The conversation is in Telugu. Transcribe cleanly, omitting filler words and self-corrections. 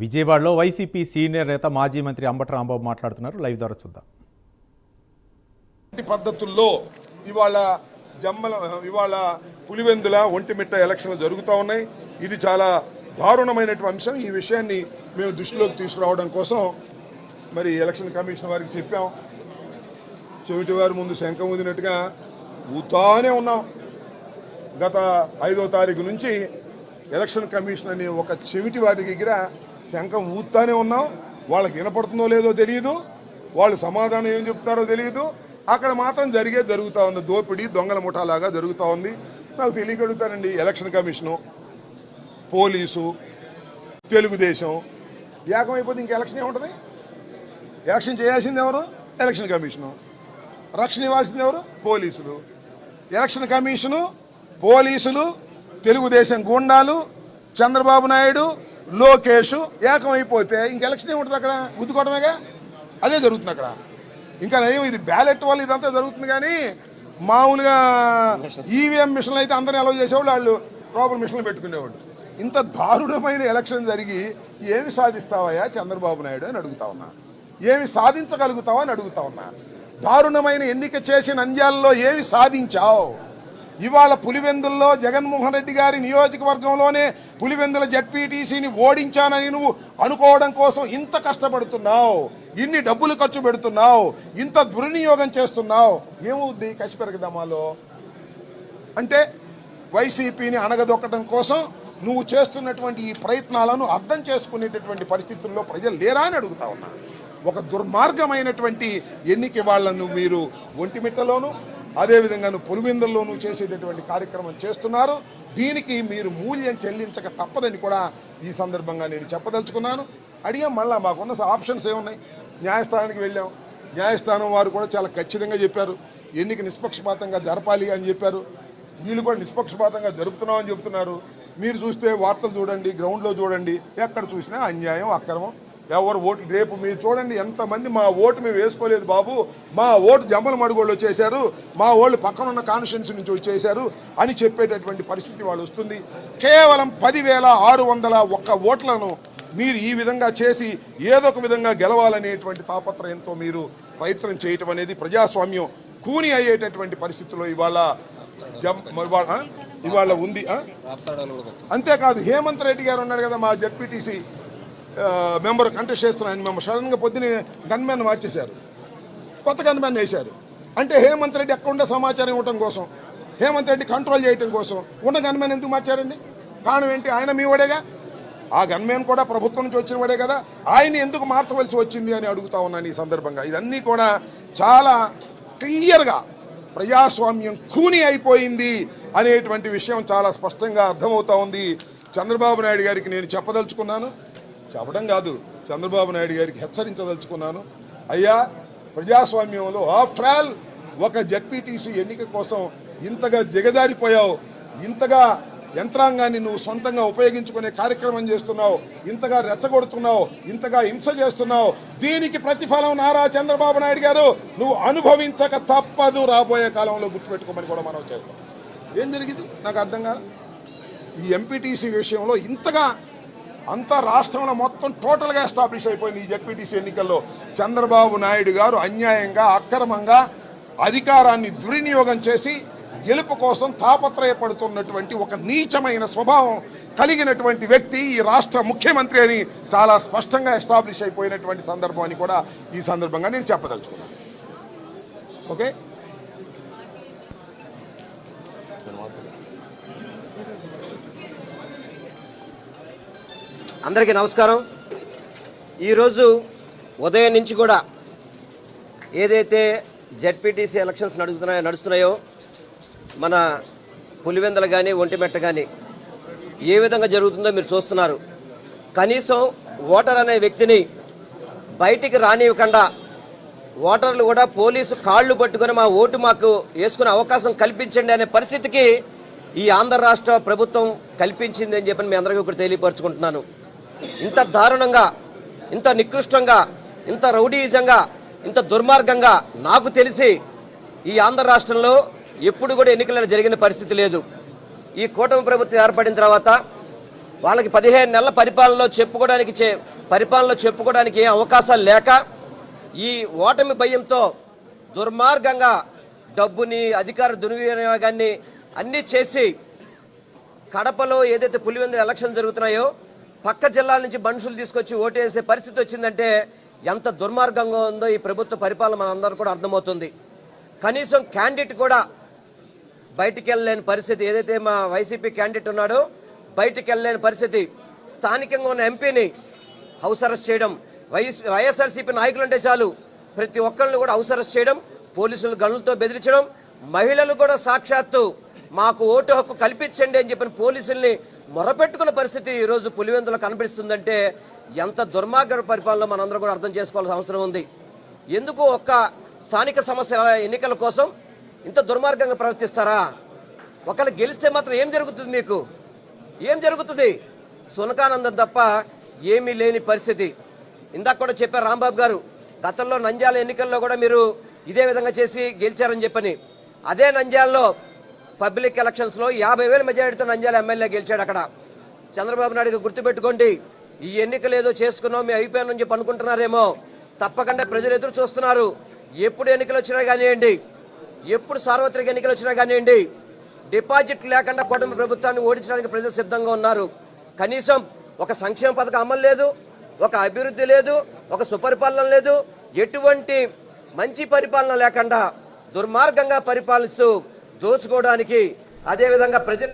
విజయవాడలో వైసీపీ సీనియర్ నేత మాజీ మంత్రి అంబటి రాంబాబు మాట్లాడుతున్నారు. లైవ్ ద్వారా చూద్దాం. పద్ధతుల్లో ఇవాళ పులివెందుల ఒంటిమిట్ట ఎలక్షన్లు జరుగుతూ ఉన్నాయి. ఇది చాలా దారుణమైనటువంటి అంశం. ఈ విషయాన్ని మేము దృష్టిలోకి తీసుకురావడం కోసం మరి ఎలక్షన్ కమిషన్ వారికి చెప్పాం. చెవిటి వారి ముందు శంఖం ఊదినట్టుగా ఊతానే ఉన్నాం. గత 5వ తారీఖు నుంచి ఎలక్షన్ కమిషన్ అని ఒక చెవిటి వారి దగ్గర శంఖం ఊతానే ఉన్నాం. వాళ్ళకి వినపడుతుందో లేదో తెలియదు, వాళ్ళు సమాధానం ఏం చెప్తారో తెలియదు. అక్కడ మాత్రం జరుగుతూ ఉంది. దోపిడీ దొంగల ముఠాలాగా జరుగుతూ ఉంది. నాకు తెలియగలుగుతానండి, ఎలక్షన్ కమిషను, పోలీసు, తెలుగుదేశం ఏకమైపోతే ఇంక ఎలక్షన్ ఏముంటుంది? ఎలక్షన్ చేయాల్సింది ఎవరు? Election commission. రక్షణ ఇవ్వాల్సింది ఎవరు? పోలీసులు. ఎలక్షన్ కమిషను, పోలీసులు, తెలుగుదేశం గుండాలు, చంద్రబాబు నాయుడు, లోకేష్ ఏకమైపోతే ఇంక ఎలక్షన్ ఏముంటుంది? అక్కడ గుద్దుకోవడమేగా. అదే జరుగుతుంది అక్కడ. ఇంకా నయం ఇది బ్యాలెట్ వల్ల ఇదంతా జరుగుతుంది. కానీ మామూలుగా ఈవీఎం మిషన్లు అయితే అందరినీ అలౌ చేసేవాళ్ళు, వాళ్ళు ప్రాపర్ మిషన్లు పెట్టుకునేవాళ్ళు. ఇంత దారుణమైన ఎలక్షన్ జరిగి ఏమి సాధిస్తావయ్యా చంద్రబాబు నాయుడు అని అడుగుతా ఉన్నా. ఏమి సాధించగలుగుతావా అని అడుగుతా ఉన్నా. దారుణమైన ఎన్నిక చేసి నంద్యాలలో ఏమి సాధించావు? ఇవాళ పులివెందుల్లో జగన్మోహన్ రెడ్డి గారి నియోజకవర్గంలోనే పులివెందుల జడ్పీటీసీని ఓడించానని నువ్వు అనుకోవడం కోసం ఇంత కష్టపడుతున్నావు, ఇన్ని డబ్బులు ఖర్చు పెడుతున్నావు, ఇంత దుర్వినియోగం చేస్తున్నావు. ఏమవుద్ది కసిపెరగదమాలో? అంటే వైసీపీని అణగదొక్కడం కోసం నువ్వు చేస్తున్నటువంటి ఈ ప్రయత్నాలను అర్థం చేసుకునేటటువంటి పరిస్థితుల్లో ప్రజలు లేరా అని అడుగుతా ఉన్నా. ఒక దుర్మార్గమైనటువంటి ఎన్నిక వాళ్ళను మీరు ఒంటిమిట్టలోను అదేవిధంగా పులివెందుల్లోనూ చేసేటటువంటి కార్యక్రమం చేస్తున్నారు. దీనికి మీరు మూల్యం చెల్లించక తప్పదని కూడా ఈ సందర్భంగా నేను చెప్పదలుచుకున్నాను. అడిగాం, మళ్ళీ మాకున్న ఆప్షన్స్ ఏమున్నాయి? న్యాయస్థానానికి వెళ్ళాం. న్యాయస్థానం వారు కూడా చాలా ఖచ్చితంగా చెప్పారు, ఎన్నిక నిష్పక్షపాతంగా జరపాలి అని చెప్పారు. వీళ్ళు కూడా నిష్పక్షపాతంగా జరుపుతున్నామని చెప్తున్నారు. మీరు చూస్తే వార్తలు చూడండి, గ్రౌండ్లో చూడండి, ఎక్కడ చూసినా అన్యాయం, అక్రమం. ఎవరు ఓటు రేపు మీరు చూడండి ఎంతమంది మా ఓటు మేము వేసుకోలేదు బాబు, మా ఓటు జమ్మల మడుగోళ్ళు వచ్చేసారు, మా వాళ్ళు పక్కనున్న కాన్స్టిట్యున్సీ నుంచి వచ్చేసారు అని చెప్పేటటువంటి పరిస్థితి వాళ్ళు వస్తుంది. కేవలం 10,601 ఓట్లను మీరు ఈ విధంగా చేసి ఏదో ఒక విధంగా గెలవాలనేటువంటి తాపత్రయంతో మీరు ప్రయత్నం చేయటం అనేది ప్రజాస్వామ్యం కూని అయ్యేటటువంటి పరిస్థితుల్లో ఇవాళ ఉంది. అంతేకాదు, హేమంత్ రెడ్డి గారు ఉన్నాడు కదా, మా జడ్పీటీసీ మెంబర్ కంటెస్ట్ చేస్తున్నాయని మేము సడన్గా పొద్దున గన్మెన్ మార్చేశారు, కొత్త గన్మెన్ వేశారు. అంటే హేమంత్ రెడ్డి ఎక్కడుండే సమాచారం ఇవ్వటం కోసం, హేమంత్ రెడ్డి కంట్రోల్ చేయటం కోసం ఉన్న గన్మెన్ ఎందుకు మార్చారండి? కారణం ఏంటి? ఆయన మీ వాడేగా, ఆ గన్మెన్ కూడా ప్రభుత్వం నుంచి వచ్చిన వాడే కదా, ఆయన ఎందుకు మార్చవలసి వచ్చింది అని అడుగుతా ఉన్నాను ఈ సందర్భంగా. ఇదన్నీ కూడా చాలా క్లియర్గా ప్రజాస్వామ్యం కూని అయిపోయింది అనేటువంటి విషయం చాలా స్పష్టంగా అర్థమవుతా ఉంది. చంద్రబాబు నాయుడు గారికి నేను చెప్పదలుచుకున్నాను, చెప్పడం కాదు, చంద్రబాబు నాయుడు గారికి హెచ్చరించదలుచుకున్నాను. అయ్యా, ప్రజాస్వామ్యంలో ఆఫ్టర్ ఆల్ ఒక జడ్పీటీసీ ఎన్నిక కోసం ఇంతగా దిగజారిపోయావు, ఇంతగా యంత్రాంగాన్ని నువ్వు సొంతంగా ఉపయోగించుకునే కార్యక్రమం చేస్తున్నావు, ఇంతగా రెచ్చగొడుతున్నావు, ఇంతగా హింస చేస్తున్నావు. దీనికి ప్రతిఫలం నారా చంద్రబాబు నాయుడు గారు నువ్వు అనుభవించక తప్పదు రాబోయే కాలంలో, గుర్తుపెట్టుకోమని కూడా మనం చేస్తాం. ఏం జరిగింది నాకు అర్థం కాదు. ఈ ఎంపీటీసీ విషయంలో ఇంతగా అంతా రాష్ట్రంలో మొత్తం టోటల్గా ఎస్టాబ్లిష్ అయిపోయింది. ఈ జడ్పీటీసీ ఎన్నికల్లో చంద్రబాబు నాయుడు గారు అన్యాయంగా, అక్రమంగా అధికారాన్ని దుర్వినియోగం చేసి గెలుపు కోసం తాపత్రయపడుతున్నటువంటి ఒక నీచమైన స్వభావం కలిగినటువంటి వ్యక్తి ఈ రాష్ట్ర ముఖ్యమంత్రి అని చాలా స్పష్టంగా ఎస్టాబ్లిష్ అయిపోయినటువంటి సందర్భం అని కూడా ఈ సందర్భంగా నేను చెప్పదలుచుకున్నాను. ఓకే, అందరికీ నమస్కారం. ఈరోజు ఉదయం నుంచి కూడా ఏదైతే జడ్పీటీసీ ఎలక్షన్స్ నడుస్తున్నాయో మన పులివెందులు కానీ ఒంటిమిట్ట కానీ ఏ విధంగా జరుగుతుందో మీరు చూస్తున్నారు. కనీసం ఓటర్ అనే వ్యక్తిని బయటికి రానివ్వకుండా ఓటర్లు కూడా పోలీసు కాళ్ళు పట్టుకొని మా ఓటు మాకు వేసుకునే అవకాశం కల్పించండి అనే పరిస్థితికి ఈ ఆంధ్ర రాష్ట్ర ప్రభుత్వం కల్పించింది అని చెప్పి మీ అందరికీ ఒకటి తెలియపరుచుకుంటున్నాను. ఇంత దారుణంగా, ఇంత నికృష్టంగా, ఇంత రౌడీజంగా, ఇంత దుర్మార్గంగా నాకు తెలిసి ఈ ఆంధ్ర రాష్ట్రంలో ఎప్పుడు కూడా ఎన్నికలు జరిగిన పరిస్థితి లేదు. ఈ కూటమి ప్రభుత్వం ఏర్పడిన తర్వాత వాళ్ళకి 15 నెలల పరిపాలనలో చెప్పుకోవడానికి ఏ అవకాశాలు లేక ఈ ఓటమి భయంతో దుర్మార్గంగా డబ్బుని అధికార దుర్వినియోగాన్ని అన్నీ చేసి కడపలో ఏదైతే పులివెందుల ఎలక్షన్ జరుగుతున్నాయో పక్క జిల్లాల నుంచి మనుషులు తీసుకొచ్చి ఓటేసే పరిస్థితి వచ్చిందంటే ఎంత దుర్మార్గంగా ఉందో ఈ ప్రభుత్వ పరిపాలన మనందరూ కూడా అర్థమవుతుంది. కనీసం క్యాండిడేట్ కూడా బయటికి వెళ్ళలేని పరిస్థితి, ఏదైతే మా వైసీపీ క్యాండిడేట్ ఉన్నాడో బయటికి వెళ్ళలేని పరిస్థితి, స్థానికంగా ఉన్న ఎంపీని హౌస్ అరెస్ట్ చేయడం, వైఎస్ఆర్సీపీ నాయకులు అంటే చాలు ప్రతి ఒక్కరిని కూడా హౌస్ అరెస్ట్ చేయడం, పోలీసులు గన్నులతో బెదిరించడం, మహిళలు కూడా సాక్షాత్తు మాకు ఓటు హక్కు కల్పించండి అని చెప్పిన పోలీసుల్ని మొరపెట్టుకున్న పరిస్థితి ఈరోజు పులివెందులో కనిపిస్తుందంటే ఎంత దుర్మార్గ పరిపాలన మనందరం కూడా అర్థం చేసుకోవాల్సిన అవసరం ఉంది. ఎందుకు ఒక్క స్థానిక సమస్యల ఎన్నికల కోసం ఇంత దుర్మార్గంగా ప్రవర్తిస్తారా? ఒకళ్ళు గెలిస్తే మాత్రం ఏం జరుగుతుంది? మీకు ఏం జరుగుతుంది? సునకానందం తప్ప ఏమీ లేని పరిస్థితి. ఇందాక కూడా చెప్పారు రాంబాబు గారు, గతంలో నంద్యాల ఎన్నికల్లో కూడా మీరు ఇదే విధంగా చేసి గెలిచారని చెప్పని. అదే నంద్యాలలో పబ్లిక్ ఎలక్షన్స్లో 50,000 మెజారిటీతో నంద్యాల ఎమ్మెల్యే గెలిచాడు. అక్కడ చంద్రబాబు నాయుడు గుర్తుపెట్టుకోండి, ఈ ఎన్నికలు ఏదో చేసుకున్నాం మేము అయిపోయానని చెప్పి అనుకుంటున్నారేమో, తప్పకుండా ప్రజలు ఎదురు చూస్తున్నారు. ఎప్పుడు ఎన్నికలు వచ్చినా కానివ్వండి, ఎప్పుడు సార్వత్రిక ఎన్నికలు వచ్చినా కానివ్వండి, డిపాజిట్ లేకుండా కూటమి ప్రభుత్వాన్ని ఓడించడానికి ప్రజలు సిద్ధంగా ఉన్నారు. కనీసం ఒక సంక్షేమ పథకం అమలు లేదు, ఒక అభివృద్ధి లేదు, ఒక సుపరిపాలన లేదు, ఎటువంటి మంచి పరిపాలన లేకుండా దుర్మార్గంగా పరిపాలిస్తూ దోచుకోవడానికి, అదేవిధంగా ప్రజలు